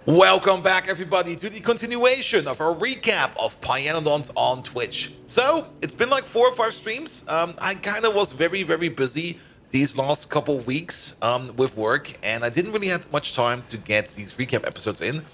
Welcome back, everybody, to the continuation of our recap of Pyanodons on Twitch. So, it's been like 4 or 5 streams. I kind of was very, very busy these last couple of weeks with work, and I didn't really have much time to get these recap episodes in.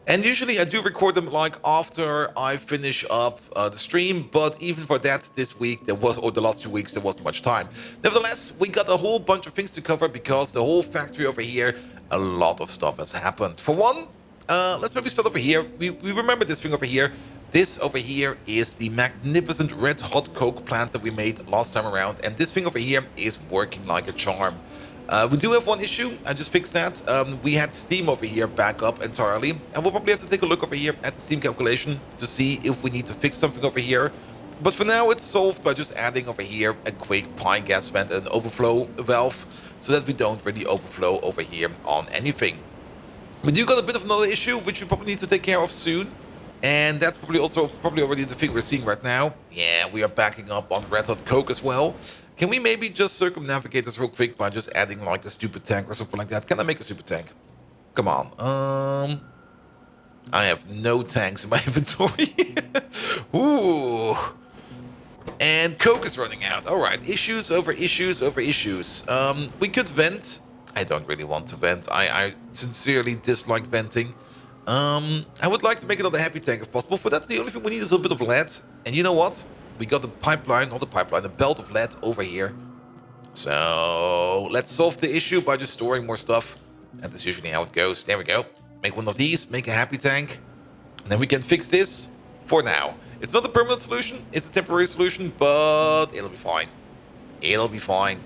And usually I do record them like after I finish up the stream, but even for that this week, or the last 2 weeks, there wasn't much time. Nevertheless, we got a whole bunch of things to cover because the whole factory over here, a lot of stuff has happened. For one, let's maybe start over here. We remember this thing over here. This over here is the magnificent red hot coke plant that we made last time around, and this thing over here is working like a charm. We do have one issue. I just fixed that. We had Steam over here back up entirely, and we'll probably have to take a look over here at the Steam calculation to see if we need to fix something over here. But for now, it's solved by just adding over here a quick pine gas vent and an overflow valve, so that we don't really overflow over here on anything. We do got a bit of another issue, which we probably need to take care of soon. And that's probably already the thing we're seeing right now. Yeah, we are backing up on red hot coke as well. Can we maybe just circumnavigate this real quick by just adding like a stupid tank or something like that? Can I make a super tank? Come on. I have no tanks in my inventory. Ooh. And coke is running out. All right, issues over issues over issues. We could vent. I don't really want to vent. I sincerely dislike venting. I would like to make another happy tank if possible. For that, the only thing we need is a bit of lead. And you know what? We got the pipeline, not the pipeline, the belt of lead over here. So let's solve the issue by just storing more stuff. And that's usually how it goes. There we go. Make one of these, make a happy tank. And then we can fix this for now. It's not a permanent solution, it's a temporary solution, but it'll be fine. It'll be fine.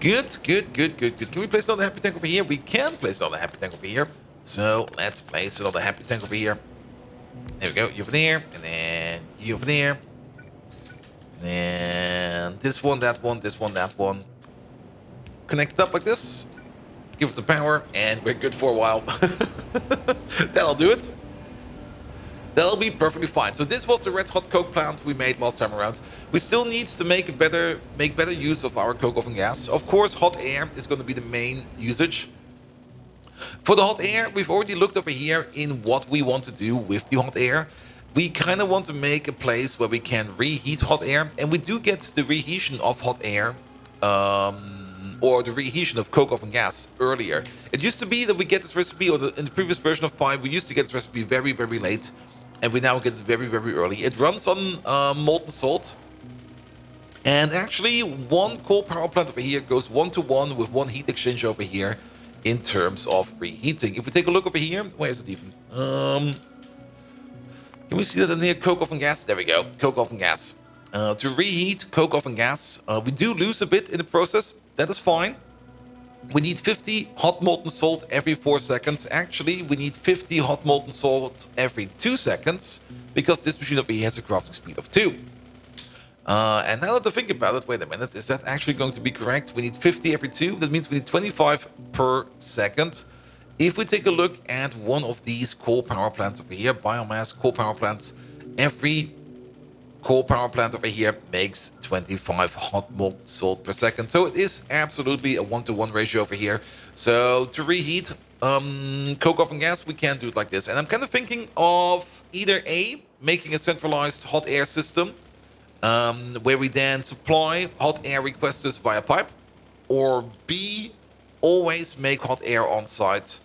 Good, good, good, good, good. Can we place another happy tank over here? We can place another happy tank over here. So let's place another happy tank over here. There we go, you over there, and then you over there. And then this one, that one, this one, that one. Connect it up like this. Give it some power, and we're good for a while. That'll do it. That'll be perfectly fine. So this was the red hot coke plant we made last time around. We still need to make better use of our coke oven gas. Of course, hot air is going to be the main usage. For the hot air, we've already looked over here in what we want to do with the hot air. We kind of want to make a place where we can reheat hot air, and we do get the reheating of hot air, or the reheating of coke oven gas earlier. It used to be that we get this recipe, or in the previous version of Pi, we used to get this recipe very, very late, and we now get it very, very early. It runs on molten salt. And actually, one coal power plant over here goes 1-to-1 with one heat exchange over here in terms of reheating. If we take a look over here, where is it even? Can we see that in here? Coke oven gas? There we go. Coke oven gas. To reheat coke oven gas, we do lose a bit in the process. That is fine. We need 50 hot molten salt every 4 seconds. Actually, we need 50 hot molten salt every 2 seconds, because this machine over here has a crafting speed of 2. And now that I think about it, wait a minute, is that actually going to be correct? We need 50 every 2, that means we need 25 per second. If we take a look at one of these coal power plants over here, biomass coal power plants, every coal power plant over here makes 25 hot molten salt per second. So it is absolutely a 1-to-1 ratio over here. So to reheat coke oven gas, we can do it like this. And I'm kind of thinking of either A, making a centralized hot air system, where we then supply hot air requesters via pipe, or B, always make hot air on site.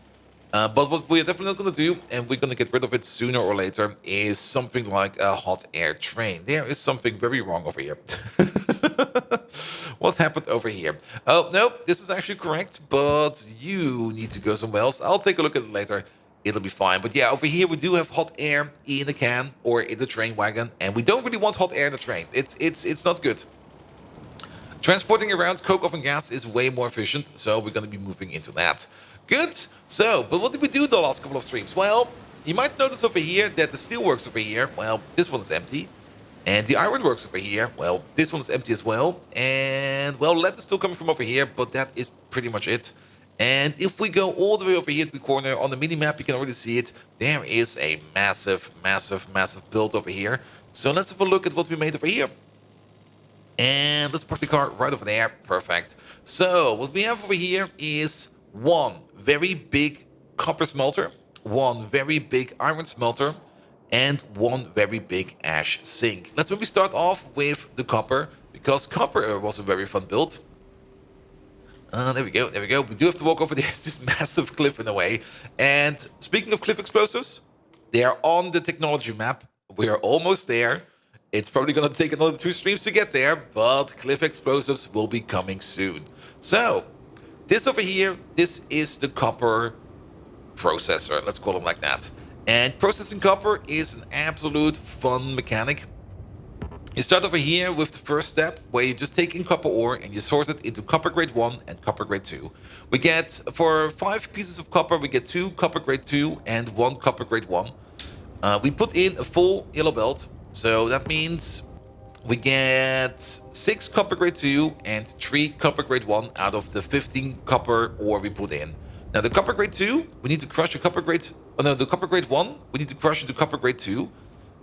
But what we're definitely not going to do, and we're going to get rid of it sooner or later, is something like a hot air train. There is something very wrong over here. What happened over here? Oh, no, this is actually correct, but you need to go somewhere else. I'll take a look at it later. It'll be fine. But yeah, over here we do have hot air in the can or in the train wagon, and we don't really want hot air in the train. It's not good. Transporting around coke oven gas is way more efficient, so we're going to be moving into that. Good. So, but what did we do the last couple of streams? Well, you might notice over here that the steelworks over here, well, this one is empty. And the ironworks over here, well, this one is empty as well. And, well, lead is still coming from over here, but that is pretty much it. And if we go all the way over here to the corner on the mini-map, you can already see it. There is a massive, massive, massive build over here. So let's have a look at what we made over here. And let's park the car right over there. Perfect. So what we have over here is one very big copper smelter, one very big iron smelter, and one very big ash sink. Let's maybe start off with the copper, because copper was a very fun build. There we go, there we go. We do have to walk over this massive cliff in a way. And speaking of cliff explosives, they are on the technology map. We are almost there. It's probably going to take another 2 streams to get there, but cliff explosives will be coming soon. So, this over here, this is the copper processor, let's call them like that. And processing copper is an absolute fun mechanic. You start over here with the first step, where you just take in copper ore and you sort it into copper grade 1 and copper grade 2. We get, for 5 pieces of copper, we get 2 copper grade 2 and 1 copper grade 1. We put in a full yellow belt, so that means we get 6 copper grade 2 and 3 copper grade 1 out of the 15 copper ore we put in. Now the copper grade 2, we need to crush the copper grade... Oh no, the copper grade 1, we need to crush into copper grade 2.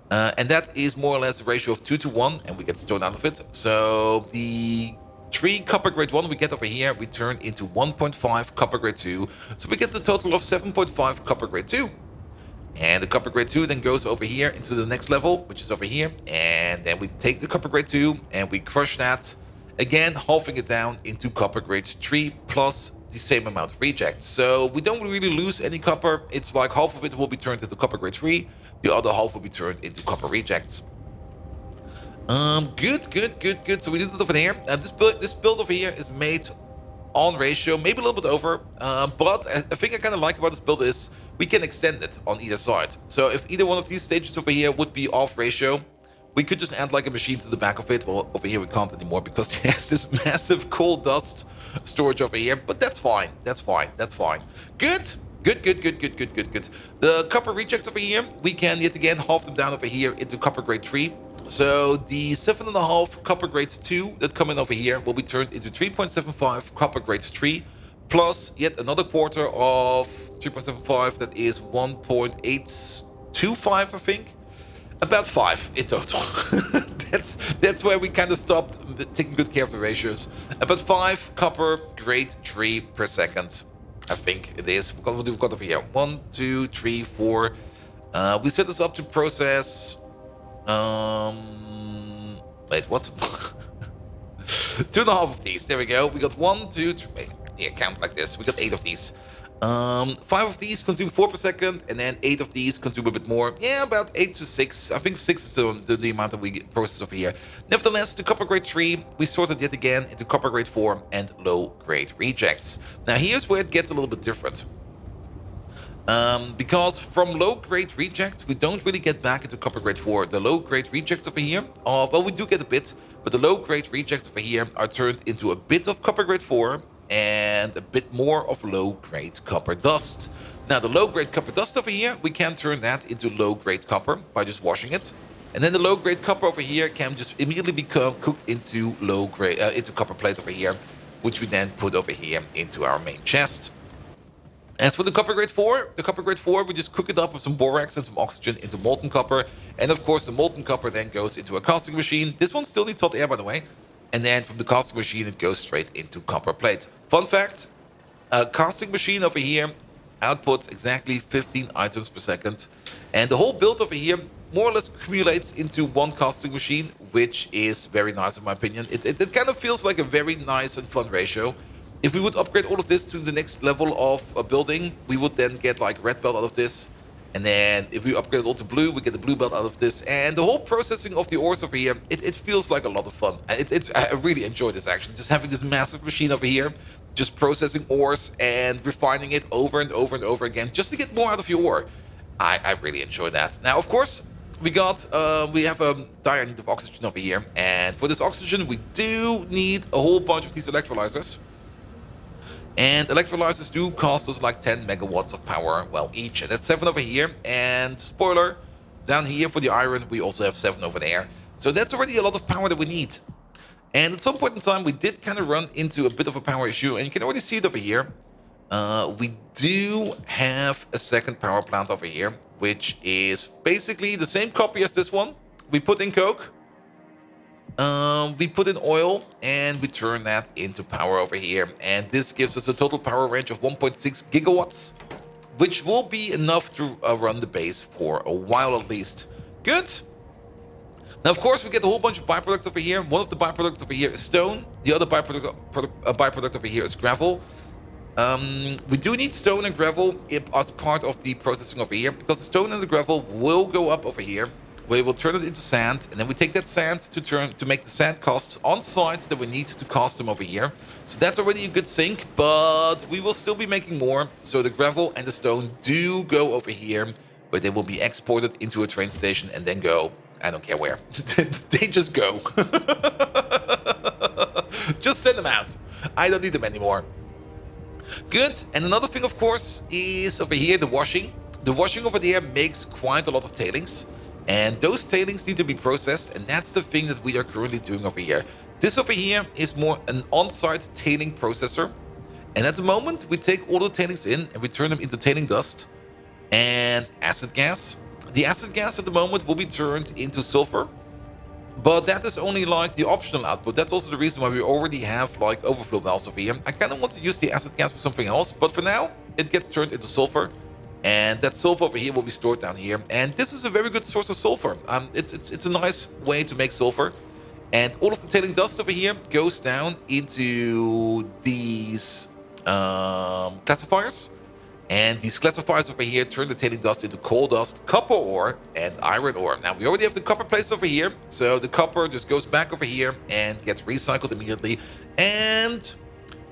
And that is more or less a ratio of 2 to 1, and we get stone out of it. So the 3 copper grade 1 we get over here, we turn into 1.5 copper grade 2. So we get the total of 7.5 copper grade 2. And the copper grade 2 then goes over here into the next level, which is over here. And then we take the copper grade 2 and we crush that. Again, halving it down into copper grade 3 plus the same amount of rejects. So we don't really lose any copper. It's like half of it will be turned into copper grade 3. The other half will be turned into copper rejects. Good. So we did it over there. This build over here is made on ratio, maybe a little bit over. But a thing I kind of like about this build is we can extend it on either side. So if either one of these stages over here would be off ratio, we could just add like a machine to the back of it. Well, over here we can't anymore because there's this massive coal dust storage over here. But that's fine. That's fine. Good. The copper rejects over here, we can yet again halve them down over here into copper grade 3. So the 7.5 copper grade 2 that come in over here will be turned into 3.75 copper grade 3, plus yet another quarter of 3.75, that is 1.825, I think. About 5 in total. that's where we kind of stopped taking good care of the ratios. About 5 copper grade 3 per second. I think it is. What do we got over here? 1, 2, 3, 4. We set this up to process. Wait, what? 2.5 of these. There we go. We got 1, 2, 3. Wait, yeah, count like this. We got 8 of these. 5 of these consume 4 per second, and then 8 of these consume a bit more. Yeah, about 8 to 6. I think 6 is the amount that we process over here. Nevertheless, the copper grade 3, we sorted yet again into copper grade 4 and low grade rejects. Now here's where it gets a little bit different. Because from low grade rejects, we don't really get back into copper grade 4. The low grade rejects over here, well, we do get a bit, but the low grade rejects over here are turned into a bit of copper grade 4 and a bit more of low-grade copper dust. Now, the low-grade copper dust over here, we can turn that into low-grade copper by just washing it. And then the low-grade copper over here can just immediately become cooked into low-grade, into copper plate over here, which we then put over here into our main chest. As for the copper grade 4, we just cook it up with some borax and some oxygen into molten copper. And of course, the molten copper then goes into a casting machine. This one still needs hot air, by the way. And then from the casting machine, it goes straight into copper plate. Fun fact, a casting machine over here outputs exactly 15 items per second. And the whole build over here more or less accumulates into one casting machine, which is very nice in my opinion. It kind of feels like a very nice and fun ratio. If we would upgrade all of this to the next level of a building, we would then get like red belt out of this. And then if we upgrade it all to blue, we get the blue belt out of this. And the whole processing of the ores over here, it feels like a lot of fun. I really enjoy this actually. Just having this massive machine over here, just processing ores and refining it over and over and over again, just to get more out of your ore. I really enjoy that. Now, of course, we have a dire need of oxygen over here. And for this oxygen, we do need a whole bunch of these electrolyzers. And electrolyzers do cost us like 10 megawatts of power, well, each. And that's 7 over here. And spoiler, down here for the iron, we also have 7 over there. So that's already a lot of power that we need. And at some point in time, we did kind of run into a bit of a power issue. And you can already see it over here. We do have a second power plant over here, which is basically the same copy as this one. We put in coke. We put in oil and we turn that into power over here. And this gives us a total power range of 1.6 gigawatts. which will be enough to run the base for a while at least. Good. Now, of course, we get a whole bunch of byproducts over here. One of the byproducts over here is stone. The other byproduct over here is gravel. We do need stone and gravel as part of the processing over here, because the stone and the gravel will go up over here. We will turn it into sand, and then we take that sand to make the sand casts on site that we need to cast them over here. So that's already a good sink, but we will still be making more. So the gravel and the stone do go over here, but they will be exported into a train station and then go. I don't care where. They just go. Just send them out. I don't need them anymore. Good. And another thing, of course, is over here the washing. The washing over there makes quite a lot of tailings. And those tailings need to be processed. And that's the thing that we are currently doing over here. This over here is more an on-site tailing processor. And at the moment, we take all the tailings in and we turn them into tailing dust and acid gas. The acid gas at the moment will be turned into sulfur, but that is only like the optional output. That's also the reason why we already have like overflow valves over here. I kind of want to use the acid gas for something else, but for now it gets turned into sulfur, and that sulfur over here will be stored down here. And this is a very good source of sulfur. It's a nice way to make sulfur, and all of the tailing dust over here goes down into these classifiers. And these classifiers over here turn the tailing dust into coal dust, copper ore, and iron ore. Now, we already have the copper place over here, so the copper just goes back over here and gets recycled immediately. And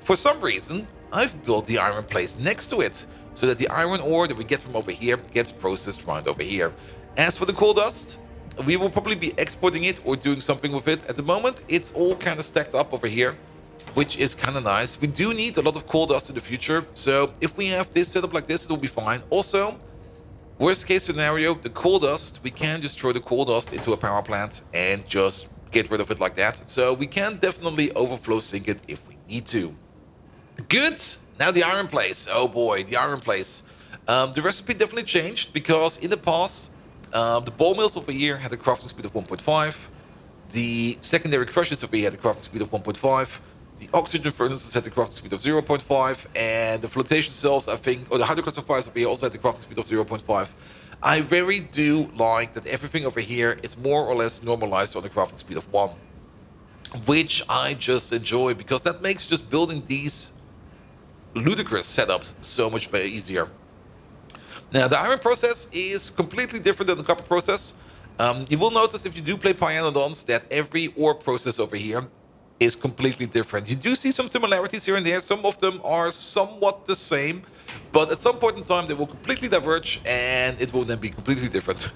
for some reason, I've built the iron place next to it, so that the iron ore that we get from over here gets processed right over here. As for the coal dust, we will probably be exporting it or doing something with it. At the moment, it's all kind of stacked up over here, which is kind of nice. We do need a lot of coal dust in the future, so if we have this set up like this, it will be fine. Also, worst case scenario, the coal dust, we can just throw the coal dust into a power plant and just get rid of it like that. So we can definitely overflow sink it if we need to. Good. Now the iron place. Oh boy, the iron place. The recipe definitely changed, because in the past, the ball mills over here had a crafting speed of 1.5. The secondary crushers over here had a crafting speed of 1.5. The oxygen furnaces had the crafting speed of 0.5, and the flotation cells, I think, or the hydroclassifiers over here also had the crafting speed of 0.5. I very do like that everything over here is more or less normalized on the crafting speed of 1, which I just enjoy, because that makes just building these ludicrous setups so much easier. Now, the iron process is completely different than the copper process. You will notice if you do play Pyanodons that every ore process over here is completely different. You do see some similarities here and there. Some of them are somewhat the same, but at some point in time they will completely diverge and it will then be completely different.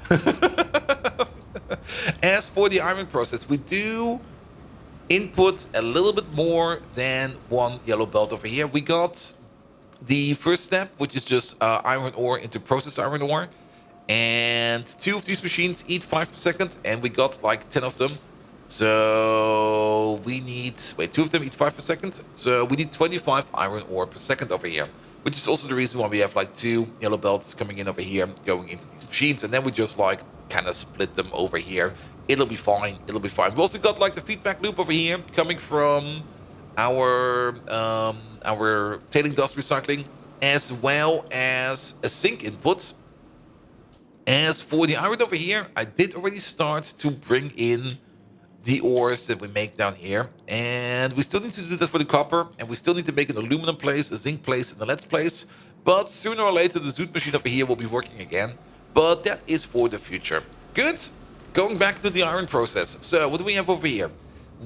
As for the iron process, we do input a little bit more than one yellow belt over here. We got the first step, which is just iron ore into processed iron ore, and 2 of these machines eat 5 per second, and we got like 10 of them. So we need, 2 of them eat 5 per second. So we need 25 iron ore per second over here, which is also the reason why we have like 2 yellow belts coming in over here, going into these machines. And then we just like kind of split them over here. It'll be fine. It'll be fine. We also got like the feedback loop over here coming from our tailing dust recycling, as well as a sink input. As for the iron over here, I did already start to bring in the ores that we make down here, and we still need to do that for the copper, and we still need to make an aluminum place, a zinc place, and a lead place. But sooner or later the Zoot machine over here will be working again, but that is for the future. Good. Going back to the iron process. So what do we have over here?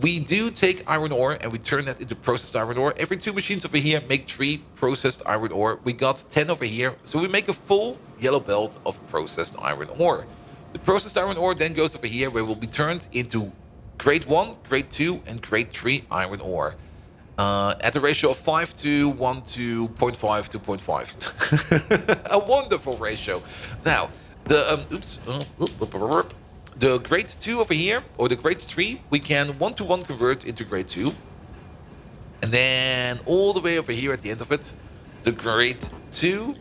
We do take iron ore and we turn that into processed iron ore. Every 2 machines over here make 3 processed iron ore. We got 10 over here, so we make a full yellow belt of processed iron ore. The processed iron ore then goes over here, where it will be turned into grade 1, grade 2, and grade 3 iron ore. At a ratio of 5 to 1 to 0.5 to 0.5. A wonderful ratio. Now, the the grade 2 over here, or the grade 3, we can 1-to-1 convert into grade 2. And then all the way over here at the end of it, the grade 2,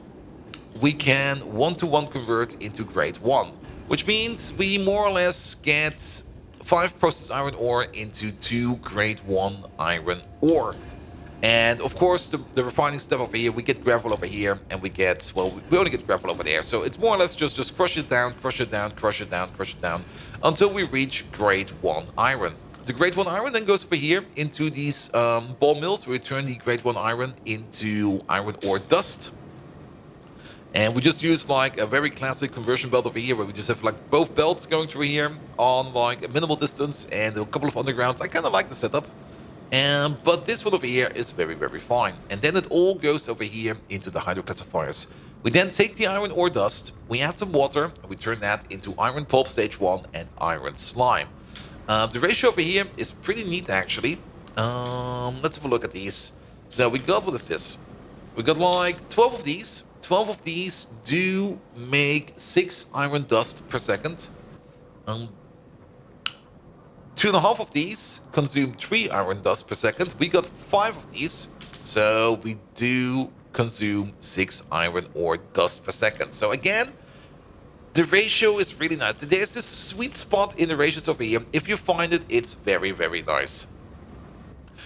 we can 1-to-1 convert into grade 1. Which means we more or less get 5 processed iron ore into 2 grade 1 iron ore. And of course, the refining stuff over here, we get gravel over here, and we get, well, we only get gravel over there. So it's more or less just crush it down, crush it down, crush it down, crush it down, until we reach grade 1 iron. The grade 1 iron then goes over here into these ball mills. We turn the grade 1 iron into iron ore dust. And we just use like a very classic conversion belt over here, where we just have like both belts going through here on like a minimal distance and a couple of undergrounds. I kind of like the setup. But this one over here is very, very fine. And then it all goes over here into the hydroclassifiers. We then take the iron ore dust, we add some water, and we turn that into iron pulp stage 1 and iron slime. The ratio over here is pretty neat, actually. Let's have a look at these. So we got, what is this? We got like 12 of these. 12 of these do make 6 iron dust per second. 2.5 of these consume 3 iron dust per second. We got 5 of these, so we do consume 6 iron ore dust per second. So again, the ratio is really nice. There's this sweet spot in the ratios over here. If you find it, it's very, very nice.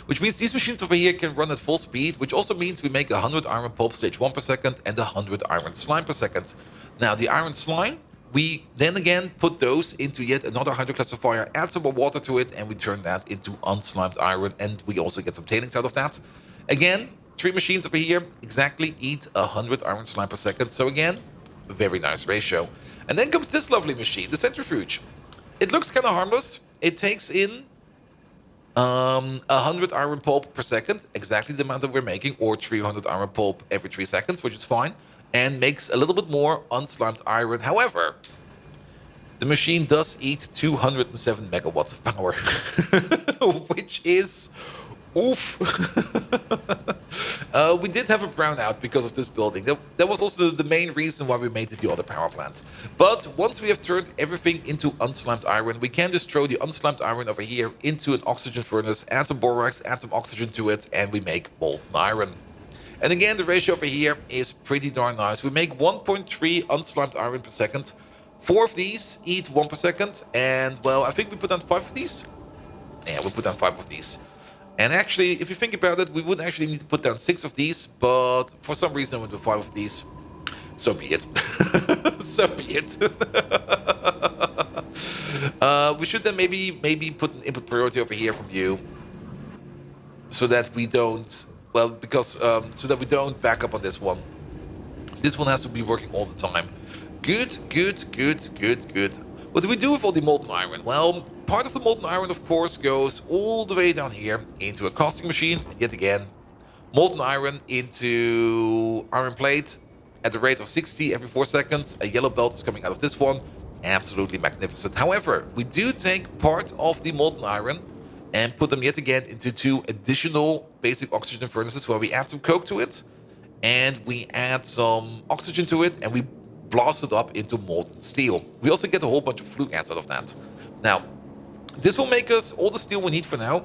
Which means these machines over here can run at full speed, which also means we make 100 iron pulp stage 1 per second and 100 iron slime per second. Now, the iron slime, we then again put those into yet another hydroclassifier, add some more water to it, and we turn that into unslimed iron, and we also get some tailings out of that. Again, 3 machines over here exactly eat 100 iron slime per second. So again, a very nice ratio. And then comes this lovely machine, the centrifuge. It looks kind of harmless. It takes in 100 iron pulp per second, exactly the amount that we're making, or 300 iron pulp every 3 seconds, which is fine, and makes a little bit more unslimed iron. However, the machine does eat 207 megawatts of power, which is oof. We did have a brownout because of this building. That was also the main reason why we made it the other power plant. But once we have turned everything into unslimed iron, we can just throw the unslimed iron over here into an oxygen furnace, add some borax, add some oxygen to it, and we make molten iron. And again, the ratio over here is pretty darn nice. We make 1.3 unslimed iron per second. 4 of these eat 1 per second. And, well, I think we put down 5 of these. Yeah, we put down 5 of these. And actually, if you think about it, we would actually need to put down 6 of these. But for some reason, I went with 5 of these. So be it. So be it. We should then maybe put an input priority over here from you. So that we don't... Well, because so that we don't back up on this one. This one has to be working all the time. Good, good, good, good, good. What do we do with all the molten iron? Well, part of the molten iron, of course, goes all the way down here into a casting machine. And yet again, molten iron into iron plate at the rate of 60 every 4 seconds. A yellow belt is coming out of this one. Absolutely magnificent. However, we do take part of the molten iron and put them yet again into 2 additional basic oxygen furnaces where we add some coke to it, and we add some oxygen to it, and we blast it up into molten steel. We also get a whole bunch of flue gas out of that. Now, this will make us all the steel we need for now.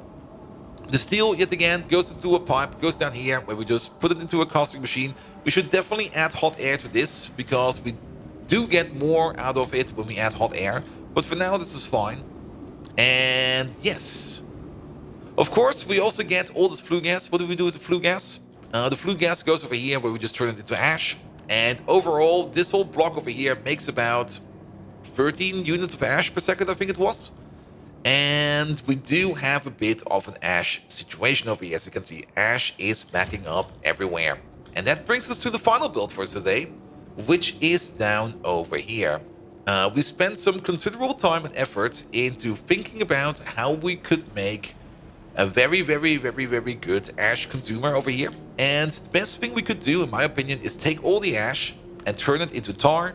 The steel, yet again, goes into a pipe, goes down here, where we just put it into a casting machine. We should definitely add hot air to this, because we do get more out of it when we add hot air. But for now, this is fine. And yes... Of course, we also get all this flue gas. What do we do with the flue gas? The flue gas goes over here where we just turn it into ash. And overall, this whole block over here makes about 13 units of ash per second, I think it was. And we do have a bit of an ash situation over here. As you can see, ash is backing up everywhere. And that brings us to the final build for today, which is down over here. We spent some considerable time and effort into thinking about how we could make a very, very, very, very good ash consumer over here. And the best thing we could do, in my opinion, is take all the ash and turn it into tar,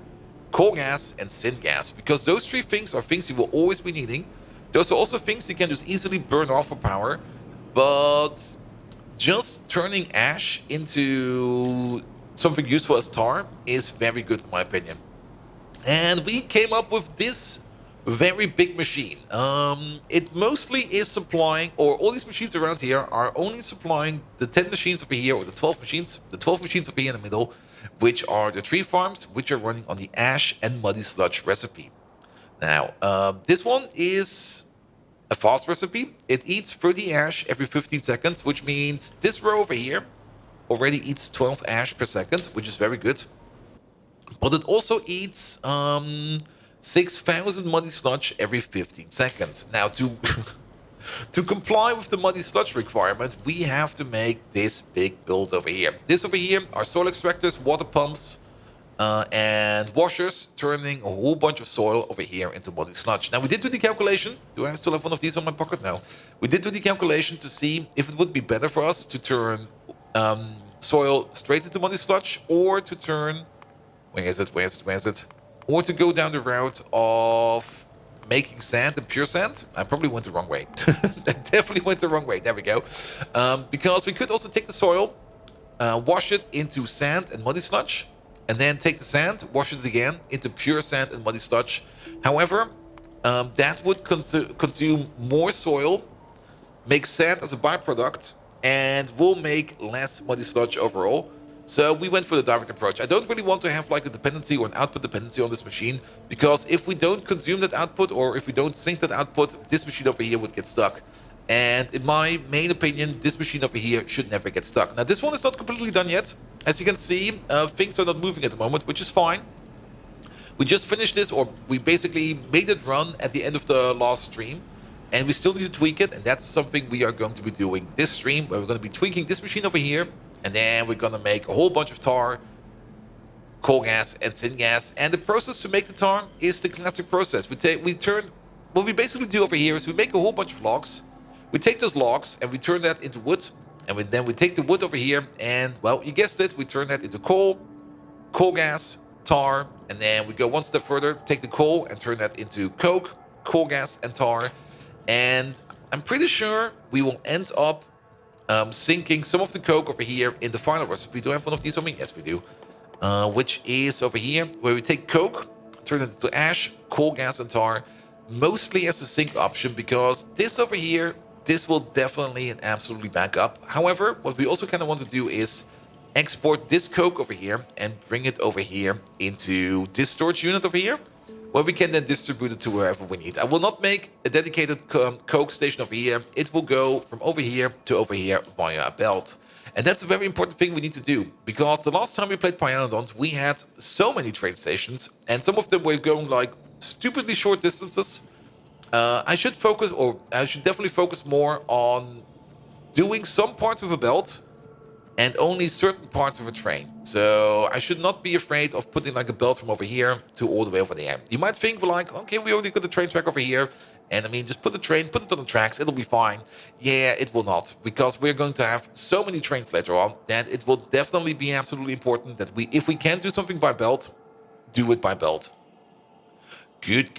coal gas, and syngas. Because those 3 things are things you will always be needing. Those are also things you can just easily burn off for power. But just turning ash into something useful as tar is very good, in my opinion. And we came up with this very big machine. It mostly is supplying, or all these machines around here are only supplying the 10 machines over here, or the 12 machines over here in the middle, which are the 3 farms, which are running on the ash and muddy sludge recipe. Now, this one is a fast recipe. It eats 30 ash every 15 seconds, which means this row over here already eats 12 ash per second, which is very good. But it also eats 6,000 muddy sludge every 15 seconds. Now, to to comply with the muddy sludge requirement, we have to make this big build over here. This over here are soil extractors, water pumps, and washers, turning a whole bunch of soil over here into muddy sludge. Now, we did do the calculation. Do I still have one of these on my pocket? No. We did do the calculation to see if it would be better for us to turn soil straight into muddy sludge, or to turn... Where is it? Or to go down the route of making sand and pure sand. I probably went the wrong way. I definitely went the wrong way. There we go. Because we could also take the soil, wash it into sand and muddy sludge, and then take the sand, wash it again into pure sand and muddy sludge. However, that would consume more soil, make sand as a byproduct, and will make less muddy sludge overall. So we went for the direct approach. I don't really want to have like a dependency or an output dependency on this machine, because if we don't consume that output, or if we don't sink that output, this machine over here would get stuck. And in my main opinion, this machine over here should never get stuck. Now, this one is not completely done yet. As you can see, things are not moving at the moment, which is fine. We just finished this, or we basically made it run at the end of the last stream. And we still need to tweak it, and that's something we are going to be doing this stream, where we're going to be tweaking this machine over here. And then we're going to make a whole bunch of tar, coal gas, and syngas. And the process to make the tar is the classic process. What we basically do over here is we make a whole bunch of logs. We take those logs and we turn that into wood. And then we take the wood over here and, well, you guessed it, we turn that into coal gas, tar. And then we go one step further, take the coal and turn that into coke, coal gas, and tar. And I'm pretty sure we will end up sinking some of the coke over here in the final recipe. Do I have one of these on me? Yes, we do. Which is over here, where we take coke, turn it into ash, coal gas, and tar, mostly as a sink option, because this over here, this will definitely and absolutely back up. However, what we also kind of want to do is export this coke over here and bring it over here into this storage unit over here, where we can then distribute it to wherever we need. I will not make a dedicated coke station over here. It will go from over here to over here via a belt. And that's a very important thing we need to do, because the last time we played Pyanodons, we had so many train stations, and some of them were going like stupidly short distances. I should definitely focus more on doing some parts of a belt and only certain parts of a train. So I should not be afraid of putting like a belt from over here to all the way over there. You might think, well, like, okay, we already got the train track over here, and I mean, just put it on the tracks, it'll be fine. Yeah, it will not, because we're going to have so many trains later on that it will definitely be absolutely important that if we can do something by belt, do it by belt. Good.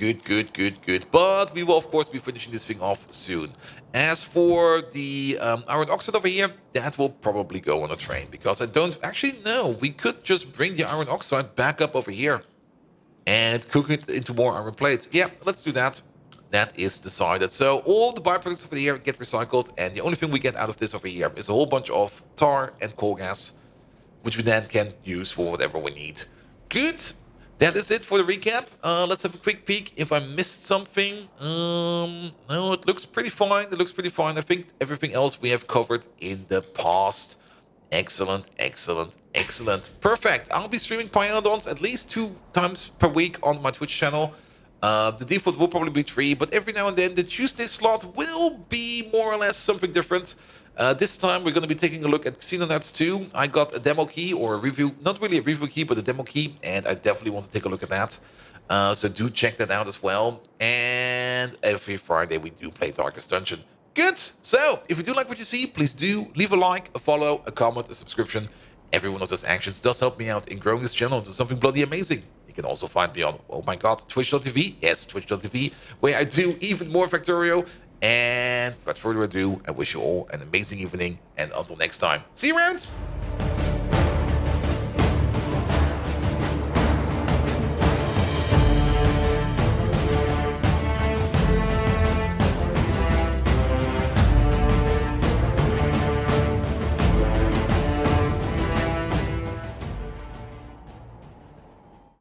But we will, of course, be finishing this thing off soon. As for the iron oxide over here, that will probably go on a train, because I don't actually know. We could just bring the iron oxide back up over here and cook it into more iron plates. Yeah, let's do that. That is decided. So all the byproducts over here get recycled, and the only thing we get out of this over here is a whole bunch of tar and coal gas, which we then can use for whatever we need. Good. That is it for the recap. Let's have a quick peek if I missed something. No, it looks pretty fine. I think everything else we have covered in the past. Excellent. Perfect. I'll be streaming Pyanodons at least 2 times per week on my Twitch channel. The default will probably be 3, but every now and then the Tuesday slot will be more or less something different. This time we're going to be taking a look at Xenonauts 2. I got a demo key, or a review, not really a review key, but a demo key, and I definitely want to take a look at that. So do check that out as well. And every Friday we do play Darkest Dungeon. Good! So, if you do like what you see, please do leave a like, a follow, a comment, a subscription. Every one of those actions does help me out in growing this channel into something bloody amazing. You can also find me on, oh my god, twitch.tv. Yes, twitch.tv, where I do even more Factorio. And without further ado, I wish you all an amazing evening, and until next time, see you around!